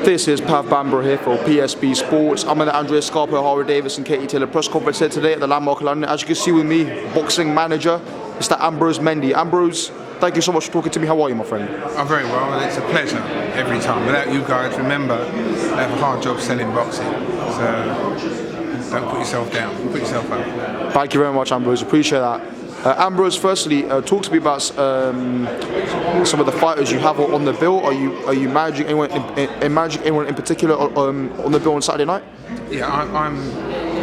This is Pav Bambra here for PSB Sports. I'm at the Andrea Scarpa, Harry Davis and Katie Taylor press conference here today at the Landmark London. As you can see with me, boxing manager, Mr. Ambrose Mendy. Ambrose, thank you so much for talking to me. How are you, my friend? I'm very well, and it's a pleasure every time. Without you guys, remember, they have a hard job selling boxing. So don't put yourself down, put yourself up. Thank you very much, Ambrose. Appreciate that. Ambrose, firstly, talk to me about some of the fighters you have on the bill. Are you managing anyone in particular on the bill on Saturday night? Yeah, I'm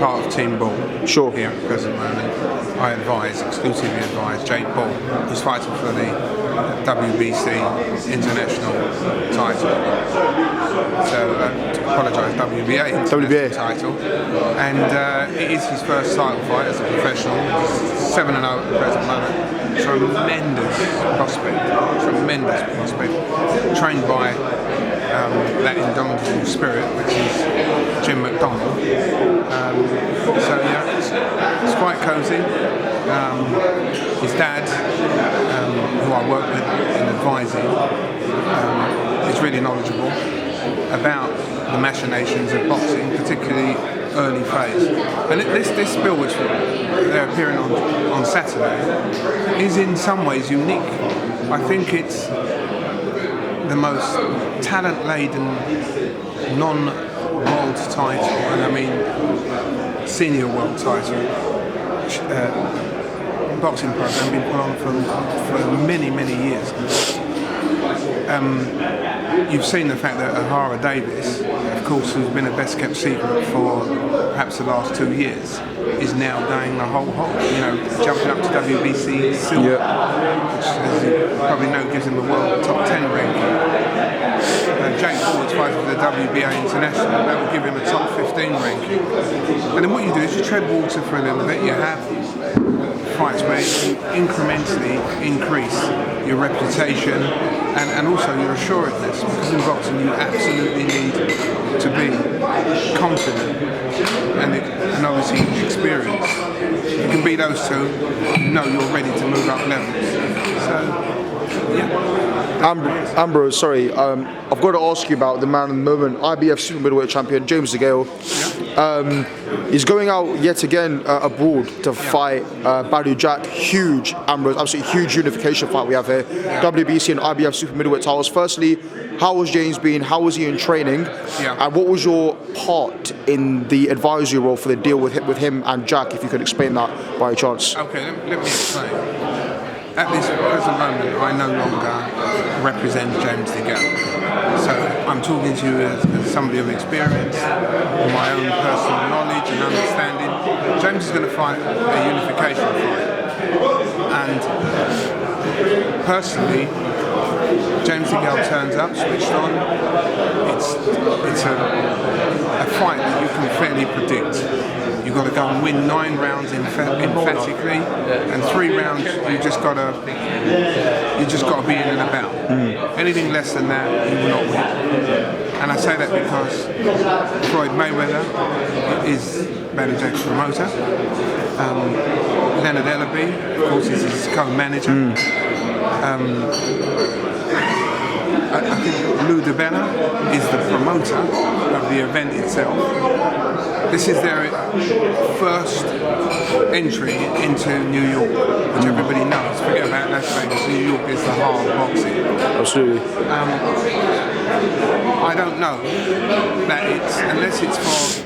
part of Team Ball. Sure. Here at the present moment, I exclusively advise Jake Ball, who's fighting for the WBC international title. So, to apologise, WBA international title. And it is his first title fight as a professional. He's 7-0 at the present moment. Tremendous prospect. Trained by that indomitable spirit, which is Jim McDonald. So yeah, it's quite cosy. His dad, who I work with in advising, is really knowledgeable about the machinations of boxing, particularly early phase. And this bill, which they're appearing on Saturday, is in some ways unique. I think it's the most talent-laden non-world title, and I mean senior world title, boxing program been put on for many years. You've seen the fact that O'Hara Davis, of course, who's been a best kept secret for perhaps the last 2 years, is now going the whole hog. You know, jumping up to WBC silver, which, as you probably know, gives him a world top 10 ranking. Jake Ball is fighting for the WBA International, that will give him a top 15 ranking. And then what you do is you tread water for a little bit. You have fights where you incrementally increase your reputation and also your assuredness, because in boxing you absolutely need to be confident and obviously experienced. You can be those two, you know you're ready to move up levels. So, yeah. Ambrose, sorry, I've got to ask you about the man in the moment, IBF super middleweight champion James Degale. He's going out yet again abroad to fight Badou Jack. Huge, Ambrose, absolutely huge unification fight we have here. WBC and IBF super middleweight titles. Firstly, how was James been? How was he in training? And what was your part in the advisory role for the deal with him and Jack? If you could explain that by chance. Okay, let me explain. At this present moment, I no longer represent James Degale. So I'm talking to you as somebody of experience, my own personal knowledge and understanding. James is going to fight a unification fight. And personally, James Degale turns up, switched on. It's a fight that you can fairly predict. You've got to go and win 9 rounds emphatically, and 3 rounds you just got to be in and about. Anything less than that, you will not win. And I say that because Floyd Mayweather is Badou Jack's promoter. Leonard Ellaby, of course, is his co-manager. I think Lou DiBella is the promoter of the event itself. This is their first entry into New York, which everybody knows. Forget about Las Vegas. New York is the heart of boxing. Absolutely. I don't know that unless it's for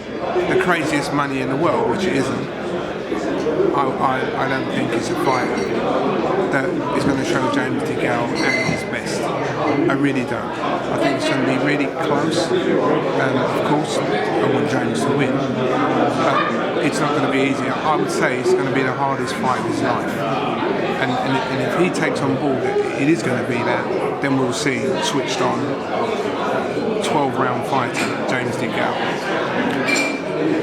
the craziest money in the world, which it isn't. I don't think it's a fight that is going to show James Degale at his best. I really don't. I think it's going to be really close. Of course, I want James to win, but it's not going to be easy. I would say it's going to be the hardest fight of his life. And if he takes on board it is going to be that, then we'll see switched on 12-round fighter James Degale.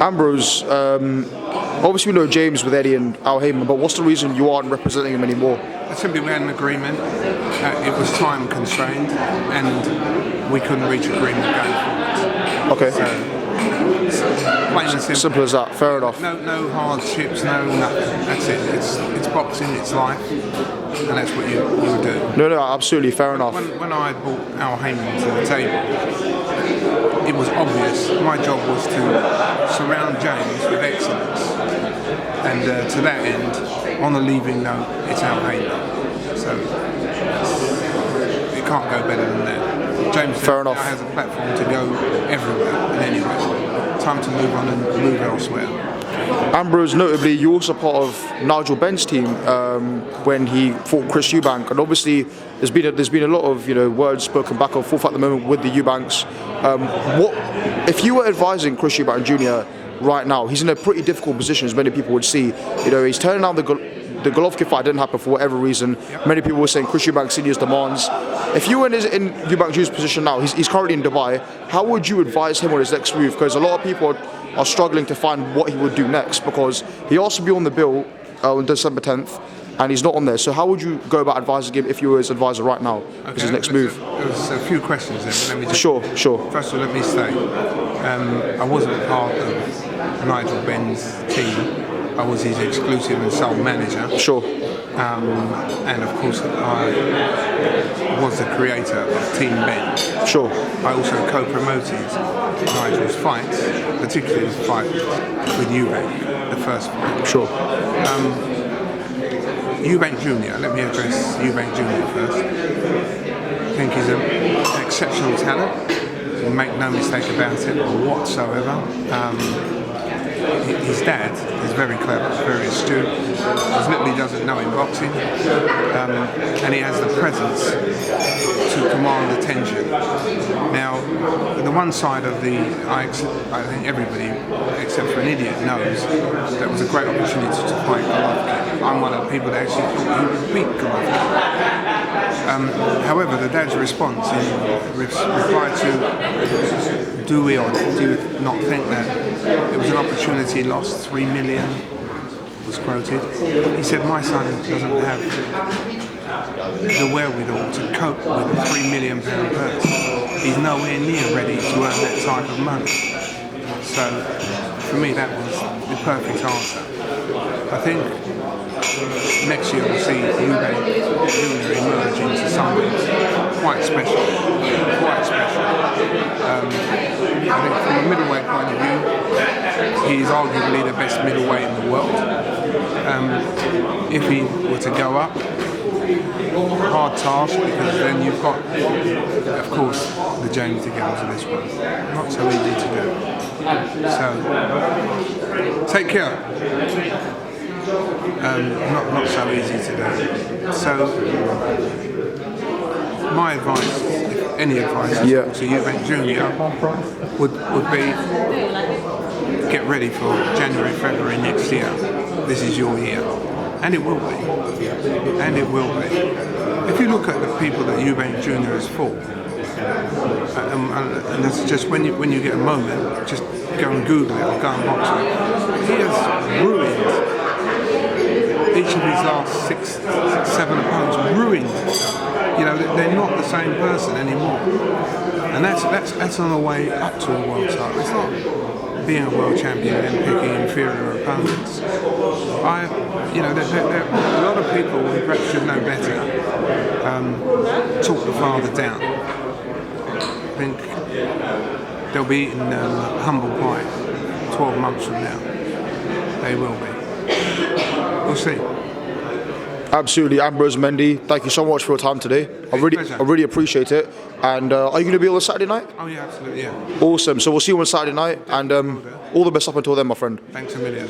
Ambrose, obviously we know James with Eddie and Al Heyman, but what's the reason you aren't representing him anymore? Simply we had an agreement. It was time constrained, and we couldn't reach agreement going forward. Okay. So Plain and simple. Simple as that. Fair enough. No hardships, no nothing. That's it. It's boxing, it's life, and that's what you do. No, absolutely. Fair enough. When I brought Al Heyman to the table, it was obvious. My job was to surround James with excellence, and to that end, on a leaving note, it's Al Heyman. So it can't go better than that. James now has a platform to go everywhere and anywhere. Time to move on and move elsewhere. Ambrose, notably, you're also part of Nigel Benn's team when he fought Chris Eubank, and obviously there's been a lot of words spoken back and forth at the moment with the Eubanks. What if you were advising Chris Eubank Jr. right now? He's in a pretty difficult position, as many people would see. He's turning down the Golovkin fight didn't happen for whatever reason. Yep. Many people were saying Chris Eubank Senior's demands. If you were in Eubank Jr.'s position now, he's currently in Dubai. How would you advise him on his next move? Because a lot of people are struggling to find what he would do next, because he asked to be on the bill on December 10th, and he's not on there. So how would you go about advising him if you were his advisor right now? Okay, his next move. There's a few questions there. Let me just Sure. First of all, let me say, I wasn't part of Nigel Benn's team. I was his exclusive and sole manager. Sure. And of course, I was the creator of Team Ben. Sure. I also co-promoted Nigel's fights, particularly his fight with Eubank, the first fight. Sure. Eubank Jr., let me address Eubank Jr. first. I think he's an exceptional talent. Make no mistake about it whatsoever. His dad is very clever, very astute. As little he doesn't know in boxing, and he has the presence to command attention. Now, the one side of I think everybody, except for an idiot, knows that was a great opportunity to fight Golovkin. I'm one of the people that actually thought he would beat Golovkin. However, the dad's response in reply to do we or do you not think that it was an opportunity lost, 3 million was quoted. He said, my son doesn't have the wherewithal to cope with a £3 million purse. He's nowhere near ready to earn that type of money. So, for me, that was the perfect answer. I think next year we'll see Eubank Jr. emerge into something quite special. I think from a middleweight point of view, he's arguably the best middleweight in the world. If he were to go up, hard task, because then you've got, of course, the James Degale of this one. Not so easy to do. So, take care. Not so easy to do. So, my advice, if any advice to Eubank Jr. would be get ready for January, February next year. This is your year. And it will be. And it will be. If you look at the people that Eubank Jr. has fought, and that's just when you get a moment, just go and Google it or go and watch it. He has ruined each of his last 6, 7 opponents, ruined. They're not the same person anymore. And that's on the way up to a world title. It's not being a world champion and picking inferior opponents. There are a lot of people who perhaps should know better talk the father down. I think they'll be eating humble pie 12 months from now. They will be. We'll see. Absolutely, Ambrose Mendy, thank you so much for your time today. I really appreciate it. And are you going to be on Saturday night? Oh yeah, absolutely, yeah. Awesome. So we'll see you on Saturday night, and all the best up until then, my friend. Thanks a million.